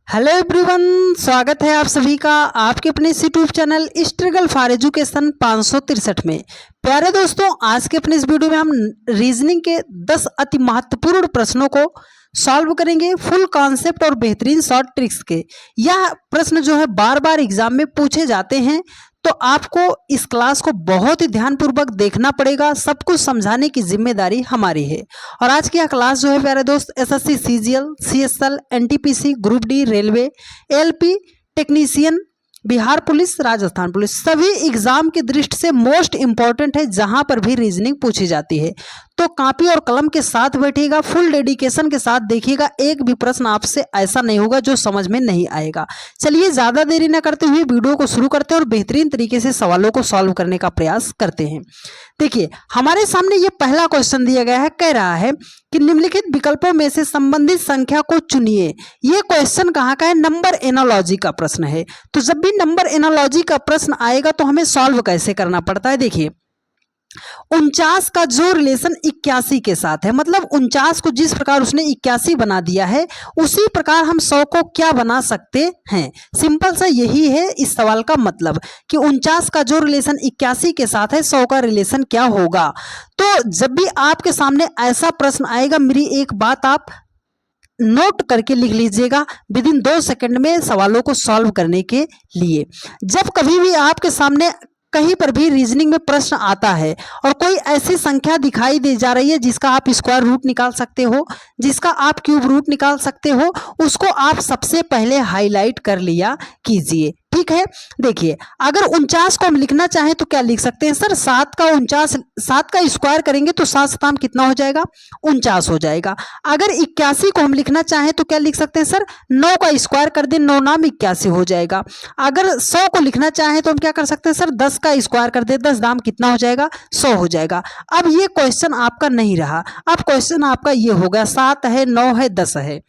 Hello everyone, स्वागत है आप सभी का आपके अपने इस YouTube channel struggle for education 563 में। प्यारे दोस्तों, आज के अपने इस वीडियो में हम रीजनिंग के 10 अति महत्वपूर्ण प्रश्नों को सॉल्व करेंगे, फुल कॉन्सेप्ट और बेहतरीन शॉर्ट ट्रिक्स के। यह प्रश्न जो है बार बार एग्जाम में पूछे जाते हैं, तो आपको इस क्लास को बहुत ही ध्यानपूर्वक देखना पड़ेगा। सब कुछ समझाने की जिम्मेदारी हमारी है। और आज की यह क्लास जो है प्यारे दोस्त SSC CGL, CSL, NTPC, group D, railway, LP technician, Bihar police, Rajasthan police, सभी एग्जाम की दृष्टि से मोस्ट इंपॉर्टेंट है। जहां पर भी रीजनिंग पूछी जाती है तो कॉपी और कलम के साथ बैठिएगा, फुल डेडिकेशन के साथ देखिएगा। एक भी प्रश्न आपसे ऐसा नहीं होगा जो समझ में नहीं आएगा। चलिए ज्यादा देरी न करते हुए वीडियो को शुरू करते हैं और बेहतरीन तरीके से सवालों को सॉल्व करने का प्रयास करते हैं। देखिए, हमारे सामने ये पहला क्वेश्चन दिया गया है। कह रहा है कि निम्नलिखित विकल्पों में से संबंधित संख्या को चुनिए। ये क्वेश्चन कहाँ का है? नंबर एनालॉजी का प्रश्न है। तो जब भी नंबर एनालॉजी का प्रश्न आएगा तो हमें सॉल्व कैसे करना पड़ता है? देखिए, 49 का जो रिलेशन 81 के साथ है, मतलब 49 को जिस प्रकार उसने 81 बना दिया है उसी प्रकार हम 100 को क्या बना सकते हैं। सिंपल सा यही है इस सवाल का मतलब कि 49 का जो रिलेशन 81 के साथ है 100 का रिलेशन क्या होगा। तो जब भी आपके सामने ऐसा प्रश्न आएगा, मेरी एक बात आप नोट करके लिख लीजिएगा विद इन 2 सेकंड में सवालों को सॉल्व करने के लिए। जब कभी भी आपके सामने कहीं पर भी रीजनिंग में प्रश्न आता है और कोई ऐसी संख्या दिखाई दे जा रही है जिसका आप स्क्वायर रूट निकाल सकते हो, जिसका आप क्यूब रूट निकाल सकते हो, उसको आप सबसे पहले हाईलाइट कर लिया कीजिए। ठीक है, देखिए, अगर 49 को हम लिखना चाहें तो क्या लिख सकते हैं? सर 7 का स्क्वायर करेंगे तो 7 7 कितना हो जाएगा? 49 हो जाएगा। अगर 81 को हम लिखना चाहें तो क्या लिख सकते हैं? सर 9 का स्क्वायर कर दें, 9 नाम 81 हो जाएगा। अगर 100 को लिखना चाहें तो हम क्या कर सकते हैं? सर 10 का स्क्वायर कर दें, 10 दाम कितना हो जाएगा? 100 हो जाएगा। अब ये क्वेश्चन आपका नहीं रहा, अब क्वेश्चन आपका ये हो गया 7 है, 9 है, 10 है।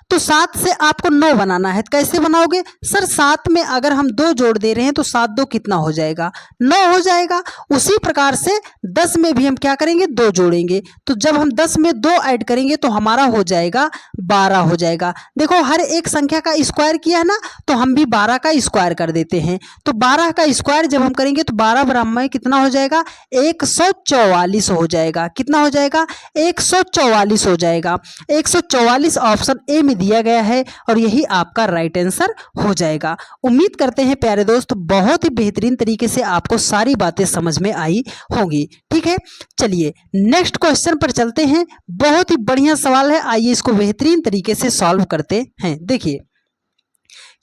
तो 7 से आपको 9 बनाना है। कैसे बनाओगे? सर 7 में अगर हम 2 जोड़ दे रहे हैं तो 7 2 कितना हो जाएगा? 9 हो जाएगा। उसी प्रकार से 10 में भी हम क्या करेंगे? 2 जोड़ेंगे। तो जब हम 10 में 2 ऐड करेंगे तो हमारा हो जाएगा 12 हो जाएगा। देखो, हर एक संख्या का स्क्वायर किया है ना, तो हम भी 12 का स्क्वायर कर देते हैं। तो 12 का स्क्वायर जब हम करेंगे तो 12 बराबर में कितना हो जाएगा? 144 हो जाएगा। कितना हो जाएगा? 144 हो जाएगा। 144 ऑप्शन ए में दिया गया है और यही आपका राइट आंसर हो जाएगा। उम्मीद करते हैं प्यारे दोस्त बहुत ही बेहतरीन तरीके से आपको सारी बातें समझ में आई होंगी। ठीक है, चलिए नेक्स्ट क्वेश्चन पर चलते हैं। बहुत ही बढ़िया सवाल है, आइए इसको बेहतरीन तरीके से सॉल्व करते हैं। देखिए,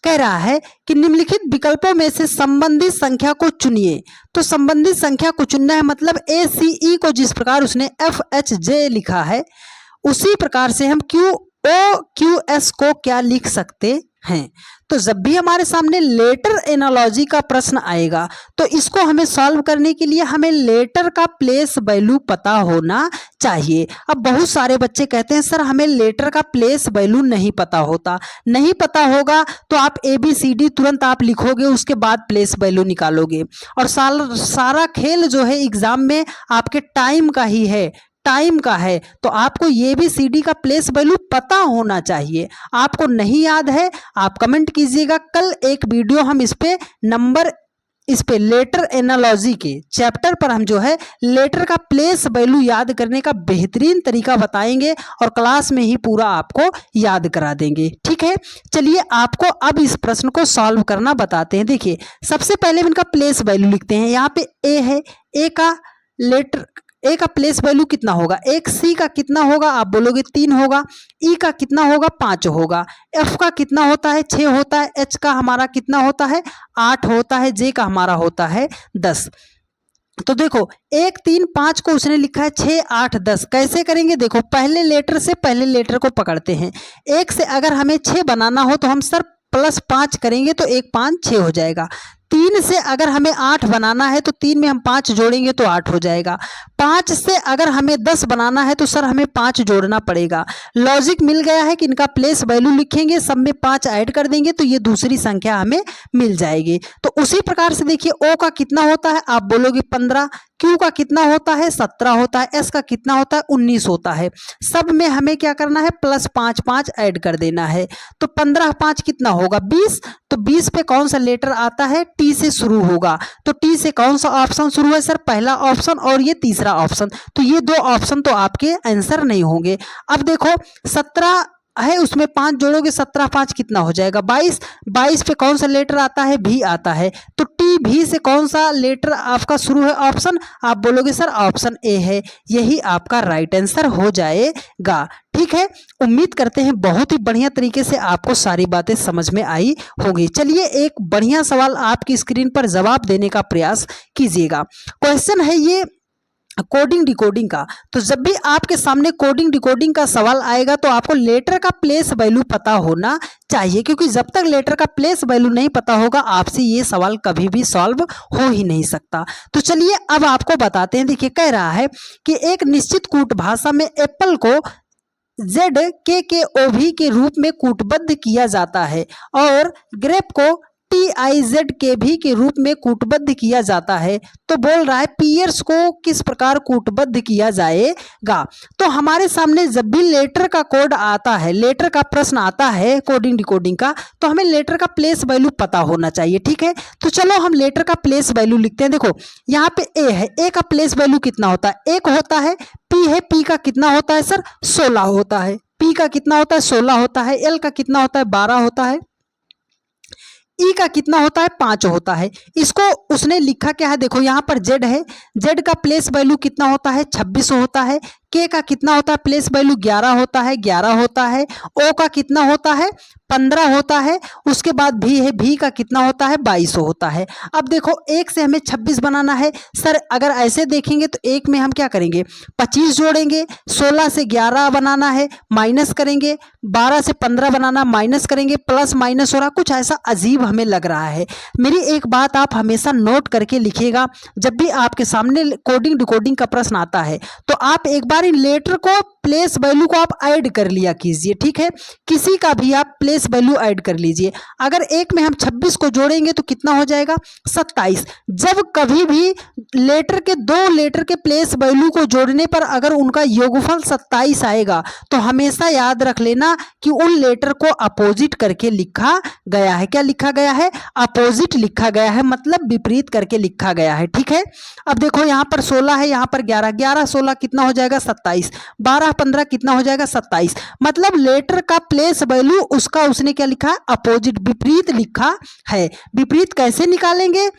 कह रहा है कि निम्नलिखित विकल्पों में से संबंधित संख्या को चुनिए। तो संबंधित संख्या को चुनना है, मतलब ACE को जिस प्रकार उसने FHJ लिखा है उसी प्रकार से हम QOQS को क्या लिख सकते हैं। तो जब भी हमारे सामने लेटर एनालॉजी का प्रश्न आएगा तो इसको हमें सॉल्व करने के लिए हमें लेटर का प्लेस वैल्यू पता होना चाहिए। अब बहुत सारे बच्चे कहते हैं सर हमें लेटर का प्लेस वैल्यू नहीं पता होता। नहीं पता होगा तो आप ABCD तुरंत आप लिखोगे, उसके बाद प्लेस वैल्यू निकालोगे। और सारा खेल जो है एग्जाम में आपके टाइम का ही है, टाइम का है। तो आपको ये भी ABCD का प्लेस वैल्यू पता होना चाहिए। आपको नहीं याद है आप कमेंट कीजिएगा। कल एक वीडियो हम इस पे लेटर एनालॉजी के चैप्टर पर हम जो है लेटर का प्लेस वैल्यू याद करने का बेहतरीन तरीका बताएंगे और क्लास में ही पूरा आपको याद करा देंगे। ठीक है, चलिए आपको अब इस प्रश्न को सॉल्व करना बताते हैं। देखिए, सबसे पहले हम इनका प्लेस वैल्यू लिखते हैं। यहाँ पे ए है, ए का प्लेस वैल्यू कितना होगा? एक C का कितना होगा? आप बोलोगे 3 होगा। E का कितना होगा? 5 होगा। F का कितना होता है? 6 होता है। H का हमारा कितना होता है? 8 होता है। J का हमारा होता है 10। तो देखो 1 3 5 को उसने लिखा है 6 8 10। कैसे करेंगे? देखो, पहले लेटर से पहले लेटर को पकड़ते हैं। 1 से अगर हमें 6 बनाना हो तो हम सर +5 करेंगे तो 1 5 6 हो जाएगा। 3 से अगर हमें 8 बनाना है तो 3 में हम 5 जोड़ेंगे तो 8 हो जाएगा। 5 से अगर हमें 10 बनाना है तो सर हमें 5 जोड़ना पड़ेगा। लॉजिक मिल गया है कि इनका प्लेस वैल्यू लिखेंगे, सब में 5 ऐड कर देंगे तो ये दूसरी संख्या हमें मिल जाएगी। तो उसी प्रकार से देखिए ओ का कितना होता है, आप बोलोगे 15, क्यू का कितना होता है 17 होता है, एस का कितना होता है 19 होता है। सब में हमें क्या करना है प्लस 5 5 ऐड कर देना है। तो 15 5 कितना होगा 20। तो 20 पे कौन सा लेटर आता है, टी से शुरू होगा। तो टी से कौन सा ऑप्शन शुरू है सर, पहला ऑप्शन और ये तीसरा ऑप्शन। तो ये 2 ऑप्शन तो आपके आंसर नहीं होंगे। अब देखो 17 है, उसमें 5 जोड़ोगे 17 5 कितना हो जाएगा 22। 22 पे कौन सा लेटर आता है, भी आता है। तो टी भी से कौन सा लेटर आपका शुरू है ऑप्शन, आप बोलोगे सर ऑप्शन ए है। यही आपका राइट आंसर हो जाएगा। ठीक है, उम्मीद करते हैं बहुत ही बढ़िया तरीके से आपको सारी बातें समझ में आई होगी। चलिए एक बढ़िया सवाल आपकी स्क्रीन पर जवाब देने का प्रयास कीजिएगा। क्वेश्चन है ये कोडिंग डिकोडिंग का। तो जब भी आपके सामने कोडिंग डिकोडिंग का सवाल आएगा तो आपको लेटर का प्लेस वैल्यू पता होना चाहिए, क्योंकि जब तक लेटर का प्लेस वैल्यू नहीं पता होगा आपसे ये सवाल कभी भी सॉल्व हो ही नहीं सकता। तो चलिए अब आपको बताते हैं। देखिए कह रहा है कि एक निश्चित कूट भाषा में एप्पल को ZKKOV के रूप में कूटबद्ध किया जाता है और ग्रेप को TIZKV के रूप में कूटबद्ध किया जाता है। तो बोल रहा है पियर्स को किस प्रकार कूटबद्ध किया जाएगा। तो हमारे सामने जब भी लेटर का कोड आता है, लेटर का प्रश्न आता है कोडिंग डिकोडिंग का, तो हमें लेटर का प्लेस वैल्यू पता होना चाहिए। ठीक है, तो चलो हम लेटर का प्लेस वैल्यू लिखते हैं। देखो यहाँ पे ए है, ए का प्लेस वैल्यू कितना होता है 1 होता है। पी है, पी का कितना होता है सर 16 होता है। पी का कितना होता है 16 होता है। एल का कितना होता है 12 होता है। ई का कितना होता है 5 होता है। इसको उसने लिखा क्या है, देखो यहाँ पर जेड है, जेड का प्लेस वैल्यू कितना होता है 26 होता है। के का कितना होता है प्लेस वैल्यू 11 होता है, 11 होता है। ओ का कितना होता है 15 होता है। उसके बाद भी है, भी का कितना होता है 22 होता है। अब देखो 1 से हमें 26 बनाना है सर। अगर ऐसे देखेंगे तो 1 में हम क्या करेंगे 25 जोड़ेंगे, 16 से 11 बनाना है माइनस करेंगे, 12 से 15 बनाना माइनस करेंगे, प्लस माइनस हो रहा, कुछ ऐसा अजीब हमें लग रहा है। मेरी एक बात आप हमेशा नोट करके लिखिएगा, जब भी आपके सामने कोडिंग डिकोडिंग का प्रश्न आता है तो आप एक बार इन लेटर को प्लेस वैल्यू को आप ऐड कर लिया कीजिए। ठीक है, किसी का भी आप प्लेस वैल्यू ऐड कर लीजिए। अगर 1 में हम 26 को जोड़ेंगे तो कितना हो जाएगा 27। जब कभी भी लेटर के 2 लेटर के प्लेस वैल्यू को जोड़ने पर अगर उनका योगफल 27 आएगा तो हमेशा याद रख लेना कि उन लेटर को अपोजिट करके लिखा गया है। क्या लिखा गया है, अपोजिट लिखा गया है, मतलब विपरीत करके लिखा गया है। ठीक है, अब देखो यहाँ पर 16 है, यहाँ पर 11, 11 16 कितना हो जाएगा 27, 12 15 कितना हो जाएगा 27। मतलब लेटर का प्लेस वैल्यू उसका उसने क्या लिखा है अपोजिट, विपरीत लिखा है। विपरीत कैसे निकालेंगे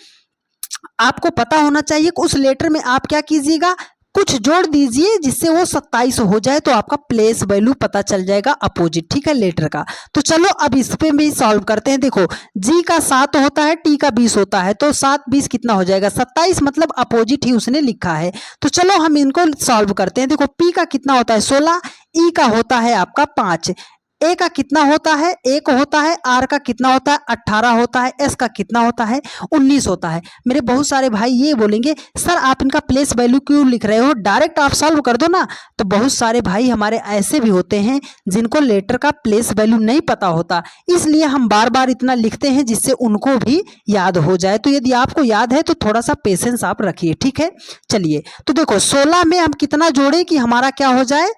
आपको पता होना चाहिए। उस लेटर में आप क्या कीजिएगा कुछ जोड़ दीजिए जिससे वो 27 हो जाए, तो आपका प्लेस वैल्यू पता चल जाएगा अपोजिट। ठीक है, लेटर का। तो चलो अब इस पे भी सॉल्व करते हैं। देखो जी का 7 होता है, टी का 20 होता है, तो 7 20 कितना हो जाएगा 27, मतलब अपोजिट ही उसने लिखा है। तो चलो हम इनको सॉल्व करते हैं। देखो पी का कितना होता है 16, ई का होता है आपका 5, ए का कितना होता है 1 होता है, आर का कितना होता है 18 होता है, एस का कितना होता है 19 होता है। मेरे बहुत सारे भाई ये बोलेंगे सर आप इनका प्लेस वैल्यू क्यों लिख रहे हो, डायरेक्ट आप सॉल्व कर दो ना। तो बहुत सारे भाई हमारे ऐसे भी होते हैं जिनको लेटर का प्लेस वैल्यू नहीं पता होता, इसलिए हम बार बार इतना लिखते हैं जिससे उनको भी याद हो जाए। तो यदि आपको याद है तो थोड़ा सा पेशेंस आप रखिए। ठीक है, चलिए तो देखो 16 में हम कितना जोड़े कि हमारा क्या हो जाए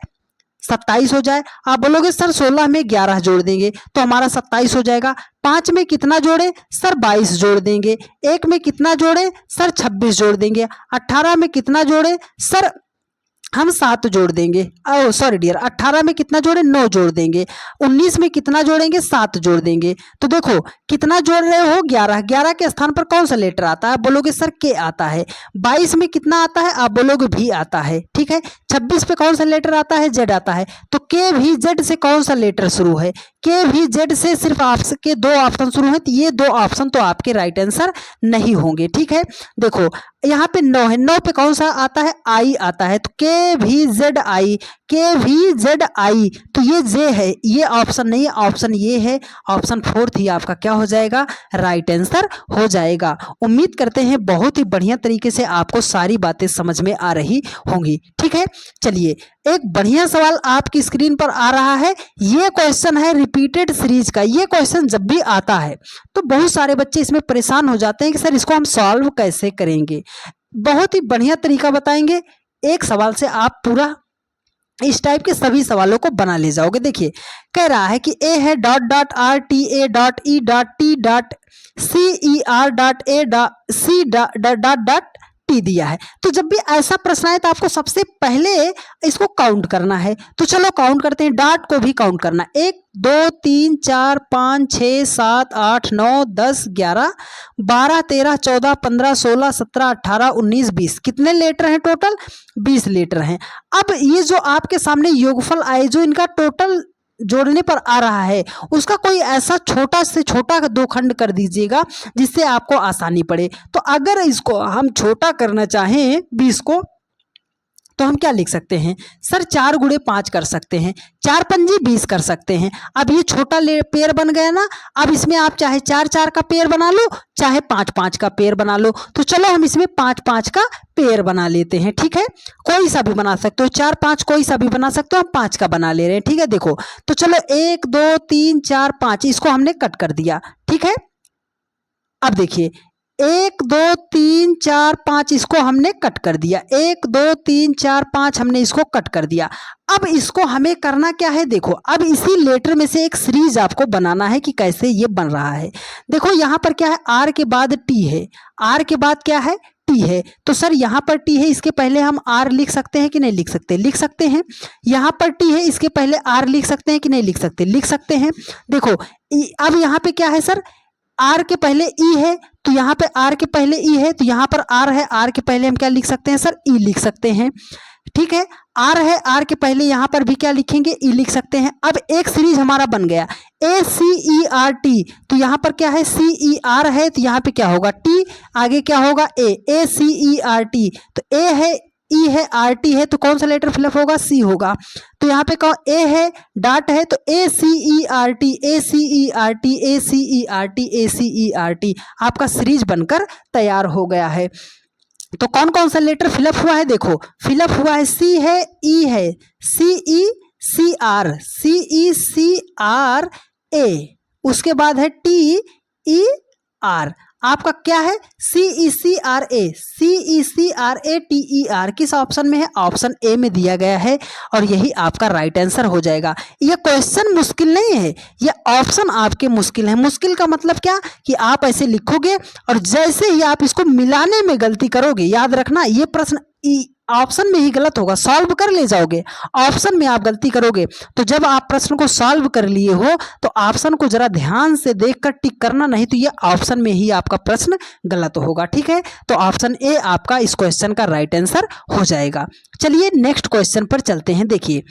27 हो जाए। आप बोलोगे सर 16 में 11 जोड़ देंगे तो हमारा 27 हो जाएगा। 5 में कितना जोड़े सर 22 जोड़ देंगे। 1 में कितना जोड़े सर 26 जोड़ देंगे। 18 में कितना जोड़े सर हम 7 जोड़ देंगे। ओ सॉरी डियर, 18 में कितना जोड़े 9 जोड़ देंगे। 19 में कितना जोड़ेंगे 7 जोड़ देंगे। तो देखो कितना जोड़ रहे हो 11, 11 के स्थान पर कौन सा लेटर आता है, बोलोगे सर के आता है। 22 में कितना आता है, आप बोलोगे भी आता है। ठीक है, 26 पे कौन सा लेटर आता है, जेड आता है। तो के भी जेड से कौन सा लेटर शुरू है, के भी जेड से सिर्फ आपके 2 ऑप्शन शुरू हैं, तो ये 2 ऑप्शन तो आपके राइट आंसर नहीं होंगे। ठीक है, देखो यहाँ पे 9 है, 9 पे कौन सा आता है, आई आता है, तो KVZI, KVZI, तो ये जे है, ये ऑप्शन नहीं है, ऑप्शन ये है, ऑप्शन 4 ही आपका क्या हो जाएगा, राइट आंसर हो जाएगा। उम्मीद करते हैं बहुत ही बढ़िया तरीके से आपको सारी बातें समझ में आ रही होंगी। ठीक है, चलिए एक बढ़िया सवाल आपकी स्क्रीन पर आ रहा है। ये क्वेश्चन है रिपीटेड सीरीज का। ये क्वेश्चन जब भी आता है तो बहुत सारे बच्चे इसमें परेशान हो जाते हैं कि सर इसको हम सॉल्व कैसे करेंगे। बहुत ही बढ़िया तरीका बताएंगे, एक सवाल से आप पूरा इस टाइप के सभी सवालों को बना ले जाओगे। देखिए कह रहा है कि ए है dot dot R T A dot E dot T dot C E R dot A dot C dot dot T दिया है। तो जब भी ऐसा प्रश्न आए तो आपको सबसे पहले इसको काउंट करना है। तो चलो काउंट करते हैं, डॉट को भी काउंट करना, 1 2 3 4 5 6 7 8 9 10 11 12 13 14 15 16 17 18 19 20। कितने लेटर हैं टोटल, 20 लेटर हैं। अब ये जो आपके सामने योगफल आए, जो इनका टोटल जोड़ने पर आ रहा है, उसका कोई ऐसा छोटा से छोटा 2 खंड कर दीजिएगा जिससे आपको आसानी पड़े। तो अगर इसको हम छोटा करना चाहें 20 को, तो हम क्या लिख सकते हैं सर, 4 गुणे 5 कर सकते हैं, 4 पंजी 20 कर सकते हैं। अब ये छोटा पेयर बन गया ना, अब इसमें आप चाहे 4 4 का पेयर बना लो, चाहे 5 5 का पेयर बना लो। तो चलो हम इसमें 5 5 का पेयर बना लेते हैं। ठीक है, कोई सा भी बना सकते हो, 4 5 कोई सा भी बना सकते हो, हम 5 का बना ले रहे हैं। ठीक है, देखो तो चलो 1 2 3 4 5 इसको हमने कट कर दिया। ठीक है, अब देखिए 1 2 3 4 5 इसको हमने कट कर दिया, 1 2 3 4 5 हमने इसको कट कर दिया। अब इसको हमें करना क्या है, देखो अब इसी लेटर में से एक सीरीज आपको बनाना है कि कैसे ये बन रहा है। देखो यहाँ पर क्या है, आर के बाद टी है, आर के बाद क्या है, टी है। तो सर यहाँ पर टी है, इसके पहले हम आर लिख सकते हैं कि नहीं लिख सकते, लिख सकते हैं। यहाँ पर टी है, इसके पहले आर लिख सकते हैं कि नहीं लिख सकते, लिख सकते हैं। देखो अब यहाँ पे क्या है सर, आर के पहले ई है, तो यहाँ पे आर के पहले ई है, तो यहाँ पर आर है, आर के पहले हम क्या लिख सकते हैं सर, ई लिख सकते हैं। ठीक है, आर है, आर के पहले यहाँ पर भी क्या लिखेंगे, ई लिख सकते हैं। अब एक सीरीज हमारा बन गया ACERT, तो यहाँ पर क्या है CER है, तो यहाँ पे क्या होगा टी, आगे क्या होगा ACERT, तो ए है, ई है, RT है, तो कौन सा लेटर फिलअप होगा, सी होगा। तो यहाँ पे कौन ए है, डॉट है, तो ACERT ACERT ACERT ACERT आपका सीरीज बनकर तैयार हो गया है। तो कौन कौन सा लेटर फिलअप हुआ है, देखो फिलअप हुआ है, सी है, ई है, CECR CECRA, उसके बाद है TER, आपका क्या है CECRA किस ऑप्शन में है, ऑप्शन ए में दिया गया है, और यही आपका राइट आंसर हो जाएगा। यह क्वेश्चन मुश्किल नहीं है, यह ऑप्शन आपके मुश्किल है। मुश्किल का मतलब क्या कि आप ऐसे लिखोगे और जैसे ही आप इसको मिलाने में गलती करोगे, याद रखना ये प्रश्न ऑप्शन में ही गलत होगा, सॉल्व कर ले जाओगे, ऑप्शन में आप गलती करोगे। तो जब आप प्रश्न को सॉल्व कर लिए हो तो ऑप्शन को जरा ध्यान से देखकर टिक करना, नहीं तो ये ऑप्शन में ही आपका प्रश्न गलत होगा। ठीक है, तो ऑप्शन ए आपका इस क्वेश्चन का राइट आंसर हो जाएगा। चलिए नेक्स्ट क्वेश्चन पर चलते हैं। देखिए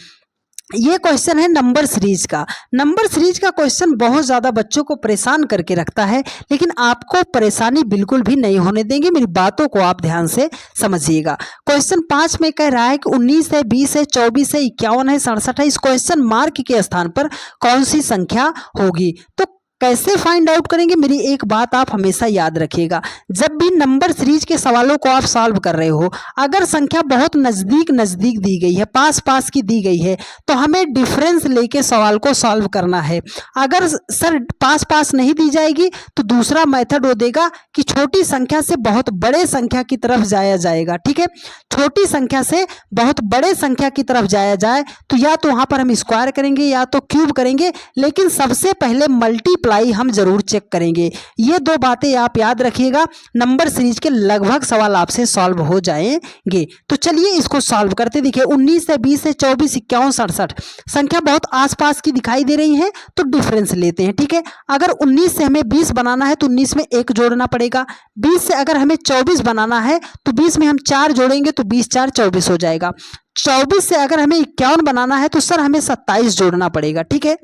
ये क्वेश्चन है नंबर सीरीज का। नंबर सीरीज का क्वेश्चन बहुत ज़्यादा बच्चों को परेशान करके रखता है, लेकिन आपको परेशानी बिल्कुल भी नहीं होने देंगे, मेरी बातों को आप ध्यान से समझिएगा। क्वेश्चन 5 में कह रहा है कि 19 है, 20 है, 24 है, 51 है, 67 है, इस क्वेश्चन मार्क के स्थान पर कौन सी संख्या होगी। तो कैसे फाइंड आउट करेंगे, मेरी एक बात आप हमेशा याद रखिएगा, जब भी नंबर सीरीज के सवालों को आप सॉल्व कर रहे हो, अगर संख्या बहुत नज़दीक नज़दीक दी गई है, पास पास की दी गई है, तो हमें डिफरेंस लेके सवाल को सॉल्व करना है। अगर सर पास पास नहीं दी जाएगी तो दूसरा मेथड वो देगा कि छोटी संख्या से बहुत बड़े संख्या की तरफ जाया जाएगा। ठीक है, छोटी संख्या से बहुत बड़े संख्या की तरफ जाया जाए, तो या तो वहाँ पर हम स्क्वायर करेंगे या तो क्यूब करेंगे, लेकिन सबसे पहले मल्टीप्लाई हम जरूर चेक करेंगे। ये 2 बातें आप याद रखिएगा, नंबर सीरीज के लगभग सवाल आपसे सॉल्व हो जाएंगे। तो चलिए इसको सॉल्व करते। देखिए 19 है, 20 है, 24, 51, 67 संख्या बहुत आसपास की दिखाई दे रही है, तो डिफरेंस लेते हैं। ठीक है, अगर 19 से हमें 20 बनाना है तो 19 में 1 जोड़ना पड़ेगा। 20 से अगर हमें 24 बनाना है तो 20 में हम 4 जोड़ेंगे, तो 20 4 24 हो जाएगा। 24 से अगर हमें 51 बनाना है तो सर हमें 27 जोड़ना पड़ेगा। ठीक है,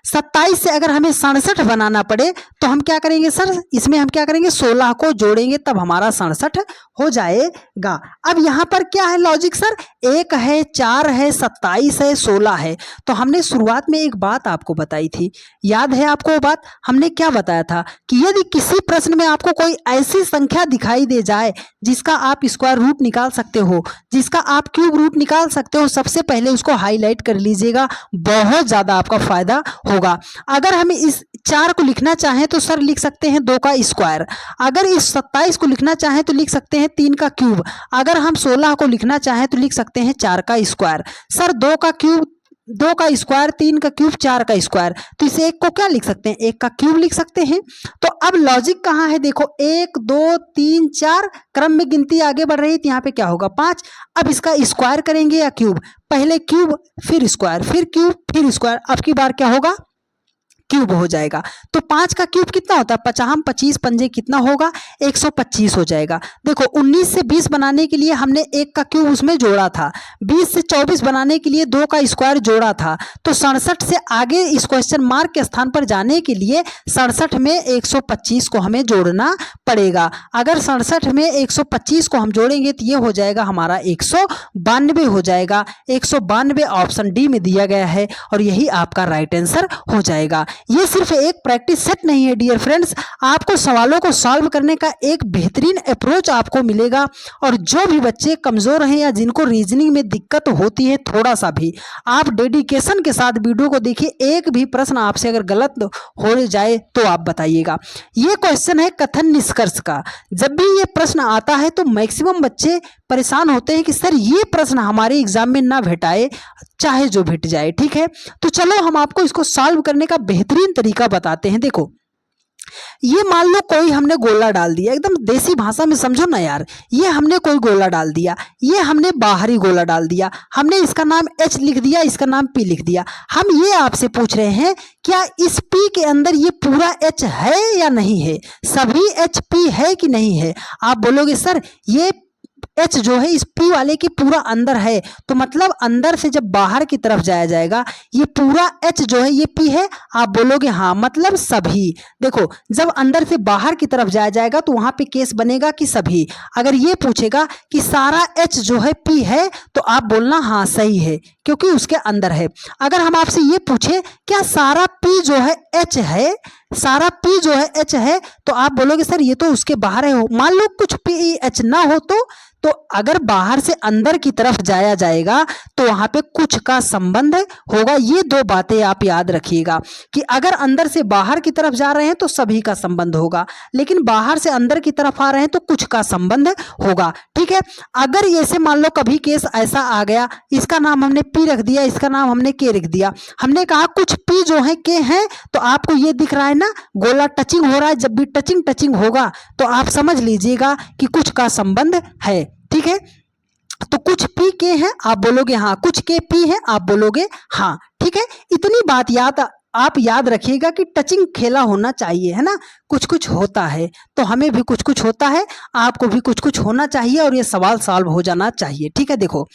27 से अगर हमें 67 बनाना पड़े तो हम क्या करेंगे सर, इसमें हम क्या करेंगे 16 को जोड़ेंगे तब हमारा 67 हो जाएगा। अब यहाँ पर क्या है लॉजिक सर, 1 है, 4 है, 27 है, 16 है। तो हमने शुरुआत में एक बात आपको बताई थी, याद है आपको वो बात? हमने क्या बताया था कि यदि किसी प्रश्न में आपको कोई ऐसी संख्या दिखाई दे जाए जिसका आप स्क्वायर रूट निकाल सकते हो, जिसका आप क्यूब रूट निकाल सकते हो, सबसे पहले उसको हाईलाइट कर लीजिएगा, बहुत ज़्यादा आपका फायदा होगा। अगर हम इस 4 को लिखना चाहें तो सर लिख सकते हैं 2 का स्क्वायर, अगर इस 27 को लिखना चाहें तो लिख सकते हैं 3 का क्यूब, अगर हम 16 को लिखना चाहें तो लिख सकते हैं 4 का स्क्वायर। सर 2 का क्यूब, 2 का स्क्वायर, 3 का क्यूब, 4 का स्क्वायर, तो इसे एक को क्या लिख सकते हैं, 1 का क्यूब लिख सकते हैं। तो अब लॉजिक कहाँ है, देखो 1 2 3 4 क्रम में गिनती आगे बढ़ रही है, तो यहाँ पे क्या होगा 5। अब इसका स्क्वायर करेंगे या क्यूब, पहले क्यूब फिर स्क्वायर, फिर क्यूब फिर स्क्वायर, अब की बार क्या होगा क्यूब हो जाएगा। तो 5 का क्यूब कितना होता है, 50, 25 पंजे कितना होगा 125 हो जाएगा। देखो 19 से 20 बनाने के लिए हमने 1 का क्यूब उसमें जोड़ा था, 20 से 24 बनाने के लिए 2 का स्क्वायर जोड़ा था, तो 67 से आगे इस क्वेश्चन मार्क के स्थान पर जाने के लिए 67 में 125 को हमें जोड़ना पड़ेगा। अगर 67 में 125 को हम जोड़ेंगे तो ये हो जाएगा हमारा 192 हो जाएगा। 192 ऑप्शन डी में दिया गया है और यही आपका राइट आंसर हो जाएगा। ये सिर्फ एक प्रैक्टिस सेट नहीं है डियर फ्रेंड्स, आपको सवालों को सॉल्व करने का एक बेहतरीन अप्रोच आपको मिलेगा। और जो भी बच्चे कमजोर हैं या जिनको रीजनिंग में दिक्कत होती है थोड़ा सा भी, आप डेडिकेशन के साथ वीडियो को देखिए, एक भी प्रश्न आपसे अगर गलत हो जाए तो आप बताइएगा। ये क्वेश्चन है कथन निष्कर्ष का। जब भी ये प्रश्न आता है तो मैक्सिमम बच्चे परेशान होते हैं कि सर ये प्रश्न हमारे एग्जाम में ना भेटाए, चाहे जो भेट जाए, ठीक है। तो चलो हम आपको इसको सॉल्व करने का बेहतरीन तरीका बताते हैं। देखो ये मान लो कोई हमने गोला डाल दिया, एकदम देसी भाषा में समझो ना यार, ये हमने कोई गोला डाल दिया, ये हमने बाहरी गोला डाल दिया, हमने इसका नाम H लिख दिया, इसका नाम P लिख दिया। हम ये आपसे पूछ रहे हैं क्या इस P के अंदर ये पूरा H है या नहीं है, सभी H P है कि नहीं है। आप बोलोगे सर ये H जो है इस P वाले की पूरा अंदर है, तो मतलब अंदर से जब बाहर की तरफ जाया जाएगा ये पूरा H जो है ये P है। आप बोलोगे हाँ, मतलब सभी। देखो जब अंदर से बाहर की तरफ जाया जाएगा तो वहां पे केस बनेगा कि सभी। अगर ये पूछेगा कि सारा H जो है P है तो आप बोलना हाँ सही है, क्योंकि उसके अंदर है। अगर हम आपसे ये पूछे क्या सारा P जो है H है, सारा P जो है H है, तो आप बोलोगे सर ये तो उसके बाहर है। मान लो कुछ PH ना हो तो अगर बाहर से अंदर की तरफ जाया जाएगा तो वहां पे कुछ का संबंध होगा। ये दो बातें आप याद रखिएगा कि अगर अंदर से बाहर की तरफ जा रहे हैं तो सभी का संबंध होगा, लेकिन बाहर से अंदर की तरफ आ रहे हैं तो कुछ का संबंध होगा, ठीक है। अगर ऐसे मान लो कभी केस ऐसा आ गया, इसका नाम हमने P रख दिया, इसका नाम हमने K रख दिया, हमने कहा कुछ P जो है K है, तो आपको ये दिख रहा है ना गोला टचिंग हो रहा है। जब भी टचिंग होगा तो आप समझ लीजिएगा कि कुछ का संबंध है, ठीक है। तो कुछ P K है आप बोलोगे हाँ, कुछ K P है आप बोलोगे हाँ, ठीक है। इतनी बात आप याद रखिएगा कि टचिंग खेला होना चाहिए, है ना। कुछ कुछ होता है तो हमें भी कुछ कुछ होता है, आपको भी कुछ कुछ होना चाहिए और ये सवाल सॉल्व हो जाना चाहिए, ठीक है। देखो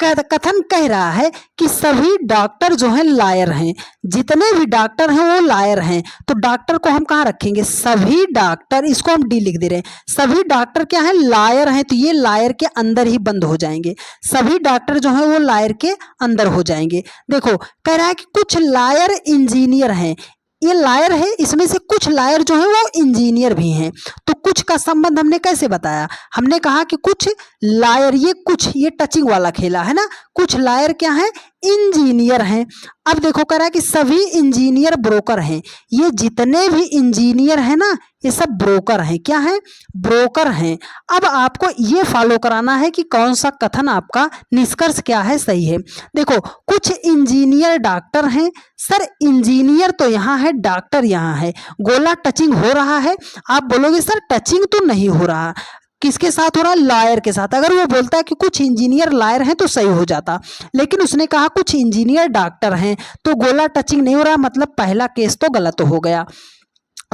कथन कह रहा है कि सभी डॉक्टर जो हैं लायर हैं, जितने भी डॉक्टर हैं वो लायर हैं। तो डॉक्टर को हम कहाँ रखेंगे, सभी डॉक्टर, इसको हम डी लिख दे रहे हैं। सभी डॉक्टर क्या है, लायर हैं, तो ये लायर के अंदर ही बंद हो जाएंगे। सभी डॉक्टर जो हैं वो लायर के अंदर हो जाएंगे। देखो कह रहा है कि कुछ लायर इंजीनियर हैं, ये लायर है, इसमें से कुछ लायर जो है वो इंजीनियर भी हैं। तो कुछ का संबंध हमने कैसे बताया, हमने कहा कि कुछ लायर, ये टचिंग वाला खेला है ना, कुछ लायर क्या है, इंजीनियर हैं। अब देखो कह रहा है कि सभी इंजीनियर ब्रोकर हैं, ये जितने भी इंजीनियर हैं ना ये सब ब्रोकर हैं, क्या है, ब्रोकर हैं। अब आपको ये फॉलो कराना है कि कौन सा कथन आपका निष्कर्ष क्या है, सही है। देखो कुछ इंजीनियर डॉक्टर हैं, सर इंजीनियर तो यहाँ है, डॉक्टर यहाँ है, गोला टचिंग हो रहा है। आप बोलोगे सर टचिंग तो नहीं हो रहा, किसके साथ हो रहा है, लायर के साथ। अगर वो बोलता है कि कुछ इंजीनियर लायर हैं तो सही हो जाता, लेकिन उसने कहा कुछ इंजीनियर डॉक्टर हैं तो गोला टचिंग नहीं हो रहा, मतलब पहला केस तो गलत हो गया।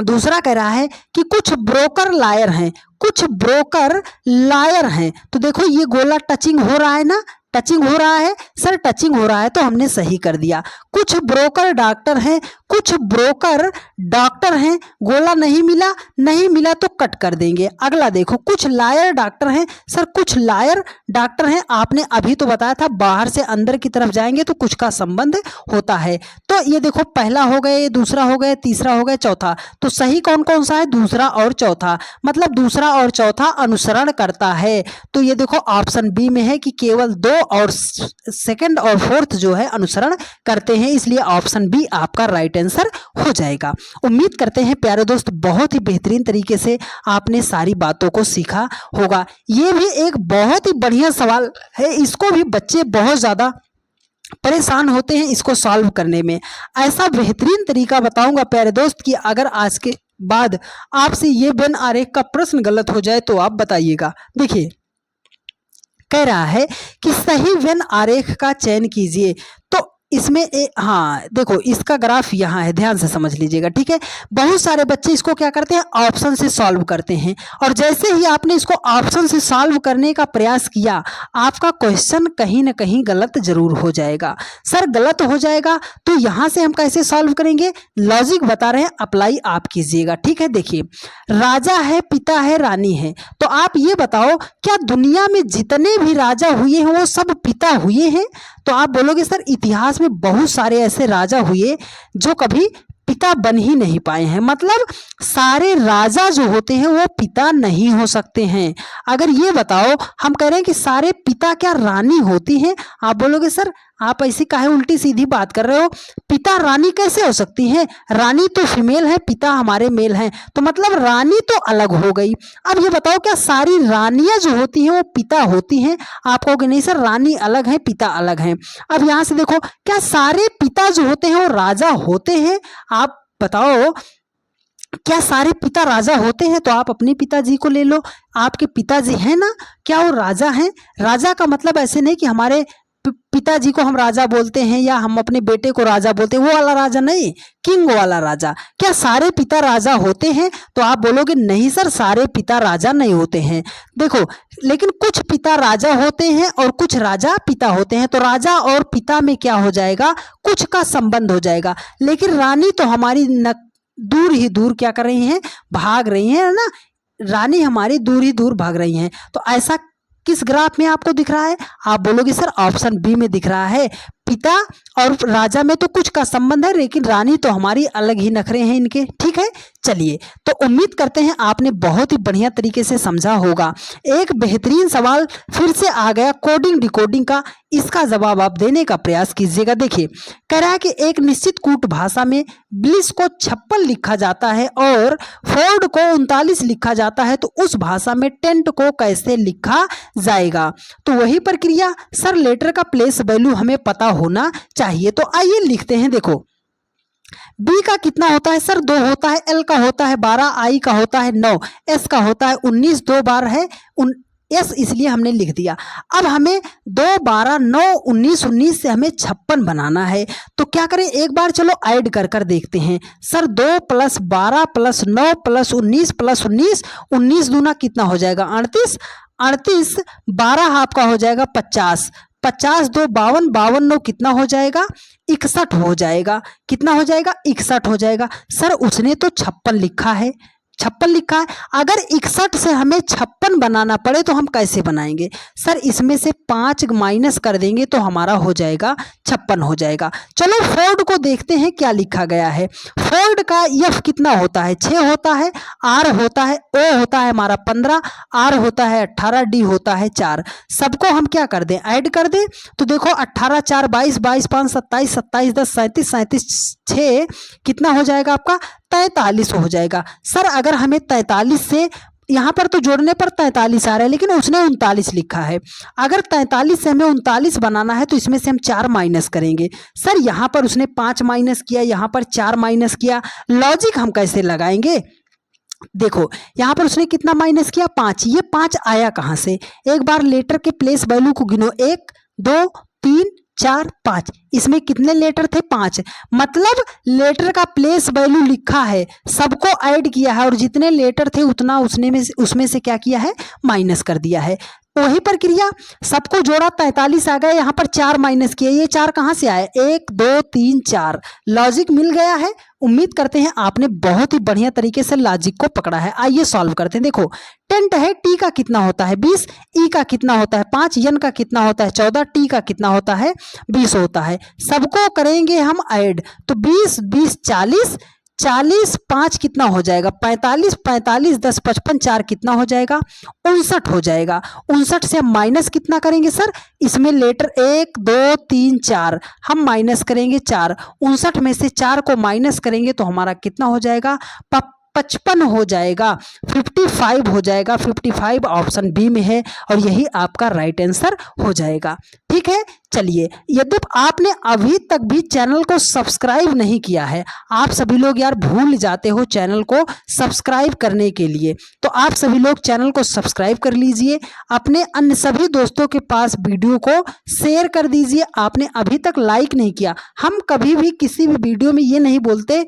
दूसरा कह रहा है कि कुछ ब्रोकर लायर हैं, कुछ ब्रोकर लायर हैं, तो देखो ये गोला टचिंग हो रहा है ना, टचिंग हो रहा है? सर टचिंग हो रहा है तो हमने सही कर दिया। कुछ ब्रोकर डॉक्टर हैं, कुछ ब्रोकर डॉक्टर हैं, गोला नहीं मिला तो कट कर देंगे। अगला देखो, कुछ लायर डॉक्टर हैं। सर कुछ लायर डॉक्टर हैं, आपने अभी तो बताया था बाहर से अंदर की तरफ जाएंगे तो कुछ का संबंध होता है। तो ये देखो, पहला हो गए, दूसरा हो गए, तीसरा हो गए, चौथा। तो सही कौन कौन सा है? दूसरा और चौथा, मतलब दूसरा और चौथा अनुसरण करता है। तो ये देखो ऑप्शन बी में है कि केवल 2 और सेकंड और फोर्थ जो है अनुसरण करते हैं, इसलिए ऑप्शन बी आपका राइट आंसर हो जाएगा। उम्मीद करते हैं प्यारे दोस्त बहुत ही बेहतरीन तरीके से आपने सारी बातों को सीखा होगा। ये भी एक बहुत ही बढ़िया सवाल है, इसको भी बच्चे बहुत ज़्यादा परेशान होते हैं इसको सॉल्व करने में। ऐसा बेहतरीन तरीका बताऊंगा प्यारे दोस्त कि अगर आज के बाद आपसे ये वेन आरेख का प्रश्न गलत हो जाए तो आप बताइएगा। देखिए, कह रहा है कि सही वेन आरेख का चयन कीजिए। तो इसमें हाँ देखो, इसका ग्राफ यहाँ है, ध्यान से समझ लीजिएगा, ठीक है। बहुत सारे बच्चे इसको क्या करते हैं, ऑप्शन से सॉल्व करते हैं, और जैसे ही आपने इसको ऑप्शन से सॉल्व करने का प्रयास किया, आपका क्वेश्चन कहीं ना कहीं गलत जरूर हो जाएगा। सर गलत हो जाएगा तो यहाँ से हम कैसे सॉल्व करेंगे? लॉजिक बता रहे हैं, अप्लाई आप कीजिएगा, ठीक है। देखिए, राजा है, पिता है, रानी है, तो आप ये बताओ क्या दुनिया में जितने भी राजा हुए हैं वो सब पिता हुए हैं? तो आप बोलोगे सर इतिहास में बहुत सारे ऐसे राजा हुए जो कभी पिता बन ही नहीं पाए हैं, मतलब सारे राजा जो होते हैं वो पिता नहीं हो सकते हैं। अगर ये बताओ, हम कह रहे हैं कि सारे पिता क्या रानी होती हैं? आप बोलोगे सर आप ऐसी काहे उल्टी सीधी बात कर रहे हो, पिता रानी कैसे हो सकती हैं? रानी तो फीमेल है, पिता हमारे मेल हैं, तो मतलब रानी तो अलग हो गई। अब ये बताओ क्या सारी रानियां जो होती हैं वो पिता होती हैं? आप कहोगे नहीं सर रानी अलग है, पिता अलग है। अब यहाँ से देखो, क्या सारे पिता जो होते हैं वो राजा होते हैं? आप बताओ क्या सारे पिता राजा होते हैं? तो आप अपने पिताजी को ले लो, आपके पिताजी हैं ना, क्या वो राजा हैं? राजा का मतलब ऐसे नहीं कि हमारे पिताजी को हम राजा बोलते हैं या हम अपने बेटे को राजा बोलते हैं, वो वाला राजा नहीं, किंग वाला राजा। क्या सारे पिता राजा होते हैं? तो आप बोलोगे नहीं सर सारे पिता राजा नहीं होते हैं। देखो, लेकिन कुछ पिता राजा होते हैं और कुछ राजा पिता होते हैं, तो राजा और पिता में क्या हो जाएगा, कुछ का संबंध हो जाएगा। लेकिन रानी तो हमारी दूर ही दूर क्या कर रही हैं, भाग रही हैं ना, रानी हमारी दूर ही दूर भाग रही हैं। तो ऐसा किस ग्राफ में आपको दिख रहा है? आप बोलोगे सर ऑप्शन बी में दिख रहा है, पिता और राजा में तो कुछ का संबंध है, लेकिन रानी तो हमारी अलग ही नखरे हैं इनके, ठीक है। चलिए, तो उम्मीद करते हैं आपने बहुत ही बढ़िया तरीके से समझा होगा। एक बेहतरीन सवाल फिर से आ गया कोडिंग डिकोडिंग का, इसका जवाब आप देने का प्रयास कीजिएगा। देखिए, कह रहा है कि एक निश्चित कूट भाषा में ब्लिस को 56 लिखा जाता है और फोर्ड को 39 लिखा जाता है, तो उस भाषा में टेंट को कैसे लिखा जाएगा? तो वही प्रक्रिया सर, लेटर का प्लेस वैल्यू हमें पता होना चाहिए। तो आइए लिखते हैं। देखो, बी का कितना होता है सर? 2 होता है, एल का होता है 12, आई का होता है 9, एस का होता है 19, 2 बार है एस, इसलिए हमने लिख दिया। अब हमें 2 12 9 19 19 से हमें 56 बनाना है, तो क्या करें, एक बार चलो ऐड कर कर देखते हैं। सर 2 + 12 + 9 + 19 + 19, 19 दूना कितना हो जाएगा 38, 38 12 आपका हो जाएगा 50, 50 2 52, 52 9 कितना हो जाएगा 61 हो जाएगा। कितना हो जाएगा 61 हो जाएगा। सर उसने तो 56 लिखा है, 56 लिखा है, अगर 61 से हमें 56 बनाना पड़े तो हम कैसे बनाएंगे? सर इसमें से 5 माइनस कर देंगे तो हमारा हो जाएगा 56 हो जाएगा। चलो फोर्ड को देखते हैं क्या लिखा गया है। फोर्ड का एफ कितना होता है 6 होता है, आर होता है, ओ होता है हमारा 15, आर होता है 18, डी होता है 4। सबको हम क्या कर दें, ऐड कर दें। तो देखो 18 4 22, 22 5 27, 27 10 37, 37 6 कितना हो जाएगा आपका 43 हो जाएगा। सर अगर हमें 43 से यहाँ पर तो जोड़ने पर 43 आ रहा है, लेकिन उसने 39 लिखा है। अगर 43 से हमें 39 बनाना है तो इसमें से हम 4 माइनस करेंगे। सर यहाँ पर उसने 5 माइनस किया, यहाँ पर 4 माइनस किया, लॉजिक हम कैसे लगाएंगे? देखो यहाँ पर उसने कितना माइनस किया 5, ये 5 आया कहाँ से? एक बार लेटर के प्लेस वैल्यू को गिनो, 1 2 3 4 5, इसमें कितने लेटर थे 5, मतलब लेटर का प्लेस वैल्यू लिखा है, सबको ऐड किया है और जितने लेटर थे उतना उसमें से क्या किया है, माइनस कर दिया है। वही प्रक्रिया, सबको जोड़ा 43 आ गए, यहाँ पर 4 माइनस किए, ये 4 कहाँ से आए, 1 2 3 4, लॉजिक मिल गया है। उम्मीद करते हैं आपने बहुत ही बढ़िया तरीके से लॉजिक को पकड़ा है। आइए सॉल्व करते हैं। देखो 10 है, टी का कितना होता है 20, ई का कितना होता है 5, एन का कितना होता है 14, टी का कितना होता है 20 होता है। सबको करेंगे हम ऐड, तो 20 20 40, 40 5 कितना हो जाएगा 45, 45 10 55, 4 कितना हो जाएगा 59 हो जाएगा। 59 से हम माइनस कितना करेंगे सर, इसमें लेटर 1 2 3 4 हम माइनस करेंगे 4, 59 में से 4 को माइनस करेंगे तो हमारा कितना हो जाएगा 55 हो जाएगा, 55 हो जाएगा। 55 ऑप्शन बी में है और यही आपका राइट आंसर हो जाएगा। ठीक है, चलिए, यदि आपने अभी तक भी चैनल को सब्सक्राइब नहीं किया है, आप सभी लोग यार भूल जाते हो चैनल को सब्सक्राइब करने के लिए, तो आप सभी लोग चैनल को सब्सक्राइब कर लीजिए, अपने अन्य सभी दोस्तों के पास वीडियो को शेयर कर दीजिए। आपने अभी तक लाइक नहीं किया, हम कभी भी किसी भी वीडियो में ये नहीं बोलते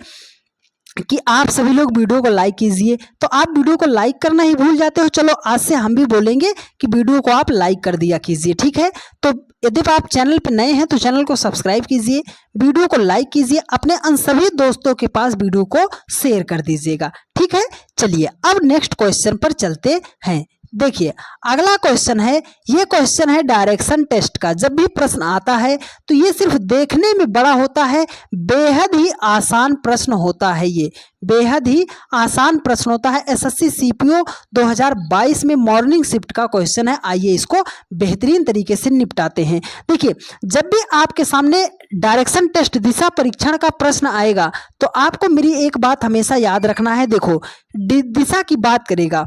कि आप सभी लोग वीडियो को लाइक कीजिए, तो आप वीडियो को लाइक करना ही भूल जाते हो। चलो आज से हम भी बोलेंगे कि वीडियो को आप लाइक कर दिया कीजिए। ठीक है, तो यदि आप चैनल पर नए हैं तो चैनल को सब्सक्राइब कीजिए, वीडियो को लाइक कीजिए, अपने उन सभी दोस्तों के पास वीडियो को शेयर कर दीजिएगा। ठीक है, चलिए अब नेक्स्ट क्वेश्चन पर चलते हैं। देखिए अगला क्वेश्चन है, ये क्वेश्चन है डायरेक्शन टेस्ट का। जब भी प्रश्न आता है तो ये सिर्फ देखने में बड़ा होता है, बेहद ही आसान प्रश्न होता है, ये बेहद ही आसान प्रश्न होता है। एसएससी सीपीओ 2022 में मॉर्निंग शिफ्ट का क्वेश्चन है। आइए इसको बेहतरीन तरीके से निपटाते हैं। देखिए जब भी आपके सामने डायरेक्शन टेस्ट दिशा परीक्षण का प्रश्न आएगा तो आपको मेरी एक बात हमेशा याद रखना है। देखो दिशा की बात करेगा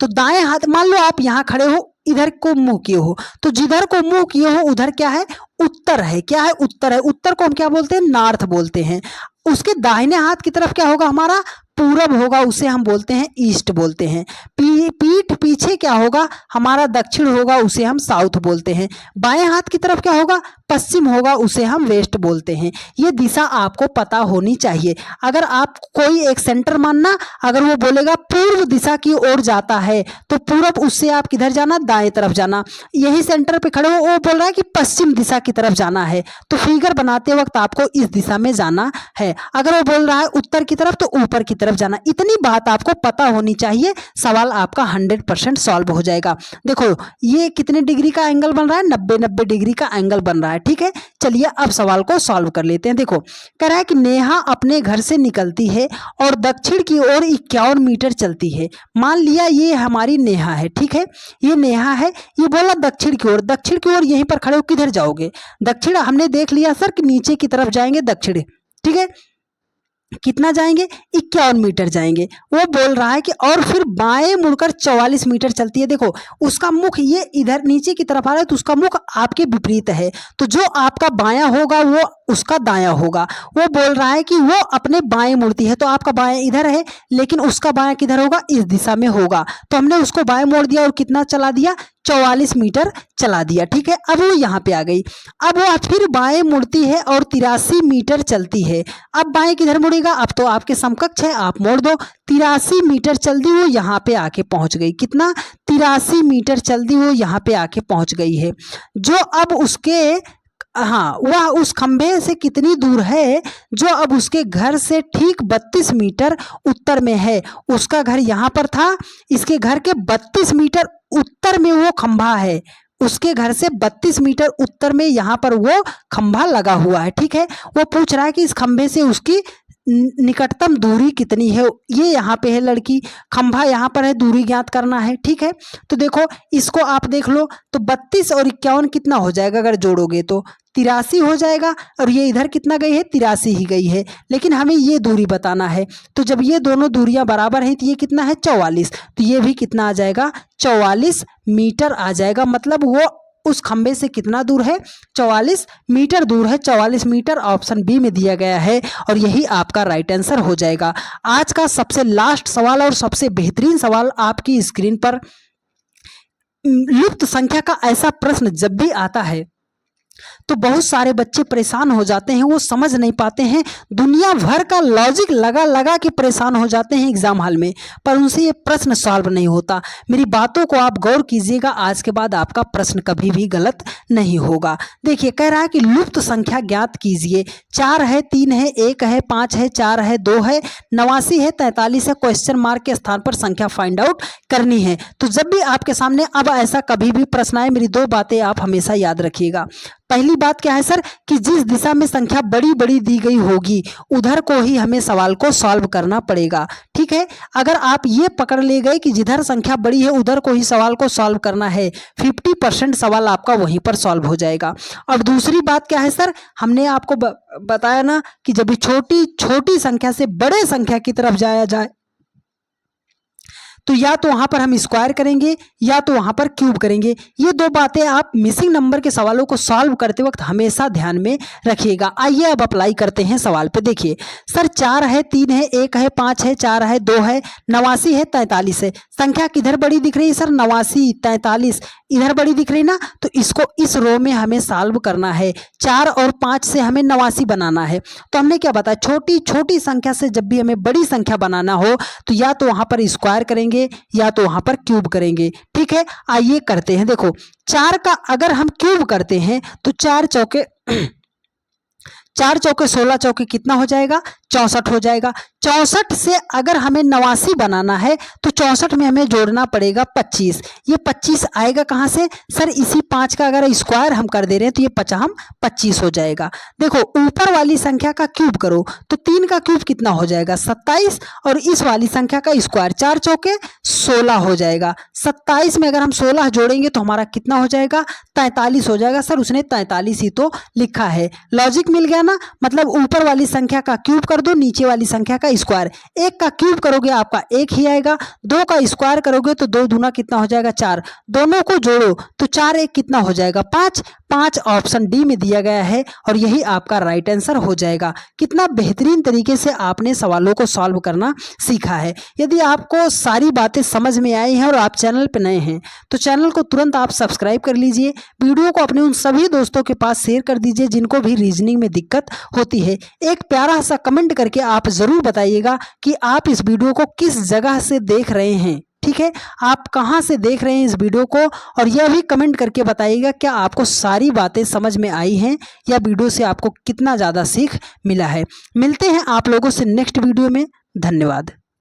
तो दाएं हाथ, मान लो आप यहाँ खड़े हो, इधर को मुंह किए हो, तो जिधर को मुंह किए हो उधर क्या है, उत्तर है। क्या है, उत्तर है। उत्तर को हम क्या बोलते हैं, नॉर्थ बोलते हैं। उसके दाहिने हाथ की तरफ क्या होगा, हमारा पूरब होगा, उसे हम बोलते हैं ईस्ट बोलते हैं। पीठ पीछे क्या होगा, हमारा दक्षिण होगा, उसे हम साउथ बोलते हैं। बाएं हाथ की तरफ क्या होगा, पश्चिम होगा, उसे हम वेस्ट बोलते हैं। ये दिशा आपको पता होनी चाहिए। अगर आप कोई एक सेंटर मानना, अगर वो बोलेगा पूर्व दिशा की ओर जाता है तो पूरब, उससे आप किधर जाना, दाएं तरफ जाना। यही सेंटर पे खड़े हो, वो बोल रहा है कि पश्चिम दिशा की तरफ जाना है, तो फिगर बनाते वक्त आपको इस दिशा में जाना है। अगर वो बोल रहा है उत्तर की तरफ, तो ऊपर की तरफ जाना। इतनी बात आपको पता होनी चाहिए, सवाल आपका 100% सॉल्व हो जाएगा। देखो ये कितने डिग्री का एंगल बन रहा है, 90 डिग्री का एंगल बन रहा है। ठीक है, चलिए अब सवाल को सॉल्व कर लेते हैं। देखो कह रहा है कि नेहा अपने घर से निकलती है और दक्षिण की ओर 51 मीटर चलती है। मान लिया ये हमारी नेहा है। ठीक है, ये नेहा है, ये बोला दक्षिण की ओर। दक्षिण की ओर यहीं पर खड़े हो, किधर जाओगे, दक्षिण। हमने देख लिया सर कि नीचे की तरफ जाएंगे दक्षिण। ठीक है, कितना जाएंगे, 51 मीटर जाएंगे। वो बोल रहा है कि और फिर बाएं मुड़कर 44 मीटर चलती है। देखो उसका मुख ये इधर नीचे की तरफ आ रहा है, तो उसका मुख आपके विपरीत है, तो जो आपका बायां होगा वो उसका दायां होगा। वो बोल रहा है कि वो अपने बाएं मुड़ती है, तो आपका बाएं इधर है लेकिन उसका बायां किधर होगा, इस दिशा में होगा, तो हमने उसको बाएं मोड़ दिया और कितना चला दिया, 44 मीटर चला दिया। ठीक है, अब वो यहाँ पे आ गई। अब वो फिर बाएं मुड़ती है और 83 मीटर चलती है। अब बाएं किधर मुड़ेगा, अब तो आपके समकक्ष है, आप मोड़ दो। 83 मीटर चल दी, वो यहाँ पे आके पहुंच गई। कितना, 83 मीटर चल दी, वो यहाँ पे आके पहुंच गई है। जो अब उसके, हाँ, वह उस खंभे से कितनी दूर है, जो अब उसके घर से ठीक 32 मीटर उत्तर में है। उसका घर यहाँ पर था, इसके घर के 32 मीटर उत्तर में वो खंभा है। उसके घर से 32 मीटर उत्तर में यहाँ पर वो खंभा लगा हुआ है। ठीक है, वो पूछ रहा है कि इस खंभे से उसकी निकटतम दूरी कितनी है। ये यहाँ पे है लड़की, खंभा यहाँ पर है, दूरी ज्ञात करना है। ठीक है, तो देखो इसको आप देख लो, तो 32 और 51 कितना हो जाएगा, अगर जोड़ोगे तो 83 हो जाएगा। और ये इधर कितना गई है, 83 ही गई है, लेकिन हमें ये दूरी बताना है। तो जब ये दोनों दूरियां बराबर हैं तो ये कितना है, 44, तो ये भी कितना आ जाएगा, 44 मीटर आ जाएगा। मतलब वो उस खंबे से कितना दूर है, 44 मीटर दूर है। 44 मीटर ऑप्शन बी में दिया गया है और यही आपका राइट आंसर हो जाएगा। आज का सबसे लास्ट सवाल और सबसे बेहतरीन सवाल आपकी स्क्रीन पर। लुप्त संख्या का ऐसा प्रश्न जब भी आता है तो बहुत सारे बच्चे परेशान हो जाते हैं, वो समझ नहीं पाते हैं, दुनिया भर का लॉजिक लगा लगा के परेशान हो जाते हैं एग्जाम हॉल में, पर उनसे ये प्रश्न सॉल्व नहीं होता। मेरी बातों को आप गौर कीजिएगा, आज के बाद आपका प्रश्न कभी भी गलत नहीं होगा। देखिए कह रहा है कि लुप्त संख्या ज्ञात कीजिए। 4 है, 3 है, 1 है, 5 है, 4 है, 2 है, 89 है, 43 है, क्वेश्चन मार्क के स्थान पर संख्या फाइंड आउट करनी है। तो जब भी आपके सामने अब ऐसा कभी भी प्रश्न आए, मेरी 2 बातें आप हमेशा याद रखिएगा। पहली बात क्या है सर कि जिस दिशा में संख्या बड़ी बड़ी दी गई होगी उधर को ही हमें सवाल को सॉल्व करना पड़ेगा। ठीक है, अगर आप ये पकड़ ले गए कि जिधर संख्या बड़ी है उधर को ही सवाल को सॉल्व करना है, 50% सवाल आपका वहीं पर सॉल्व हो जाएगा। और दूसरी बात क्या है सर, हमने आपको बताया ना कि जब भी छोटी छोटी संख्या से बड़े संख्या की तरफ जाया जाए तो या तो वहां पर हम स्क्वायर करेंगे या तो वहां पर क्यूब करेंगे। ये 2 बातें आप मिसिंग नंबर के सवालों को सॉल्व करते वक्त हमेशा ध्यान में रखिएगा। आइए अब अप्लाई करते हैं सवाल पे। देखिए सर 4 है, 3 है, 1 है, 5 है, 4 है, 2 है, 89 है, 43 है। संख्या किधर बड़ी दिख रही है सर? 89, 43 इधर बड़ी दिख रही ना, तो इसको इस रो में हमें सॉल्व करना है। 4 और 5 से हमें 89 बनाना है। तो हमने क्या बताया, छोटी छोटी संख्या से जब भी हमें बड़ी संख्या बनाना हो तो या तो वहां पर स्क्वायर करेंगे या तो वहां पर क्यूब करेंगे। ठीक है, आइए करते हैं। देखो 4 का अगर हम क्यूब करते हैं तो 4 चौके 16 चौके कितना हो जाएगा? 64 हो जाएगा। 64 से अगर हमें 89 बनाना है तो 64 में हमें जोड़ना पड़ेगा 25। ये 25 आएगा कहाँ से सर? इसी 5 का अगर स्क्वायर हम कर दे रहे हैं तो ये 25 हो जाएगा। देखो ऊपर वाली संख्या का क्यूब करो तो 3 का क्यूब कितना हो जाएगा? 27, और इस वाली संख्या का स्क्वायर 4 चौके 16 हो जाएगा। 27 में अगर हम 16 जोड़ेंगे तो हमारा कितना हो जाएगा? 43 हो जाएगा। सर उसने 43 ही तो लिखा है। लॉजिक मिल गया ना, मतलब ऊपर वाली संख्या का क्यूब कर दो, नीचे वाली संख्या का स्क्वायर। 1 का क्यूब करोगे आपका 1 ही आएगा, 2 का स्क्वायर करोगे तो 2 दूना कितना हो जाएगा? 4। दोनों को जोड़ो तो 4 1 कितना हो जाएगा? 5। 5 ऑप्शन डी में दिया गया है और यही आपका राइट आंसर हो जाएगा। कितना बेहतरीन तरीके से आपने सवालों को सॉल्व करना सीखा है। यदि आपको सारी बातें समझ में आई हैं और आप चैनल पर नए हैं तो चैनल को तुरंत आप सब्सक्राइब कर लीजिए। वीडियो को अपने उन सभी दोस्तों के पास शेयर कर दीजिए जिनको भी रीजनिंग में दिक्कत होती है। एक प्यारा सा कमेंट करके आप जरूर बताइएगा कि आप इस वीडियो को किस जगह से देख रहे हैं। ठीक है, आप कहां से देख रहे हैं इस वीडियो को, और यह भी कमेंट करके बताइएगा क्या आपको सारी बातें समझ में आई हैं या वीडियो से आपको कितना ज़्यादा सीख मिला है। मिलते हैं आप लोगों से नेक्स्ट वीडियो में। धन्यवाद।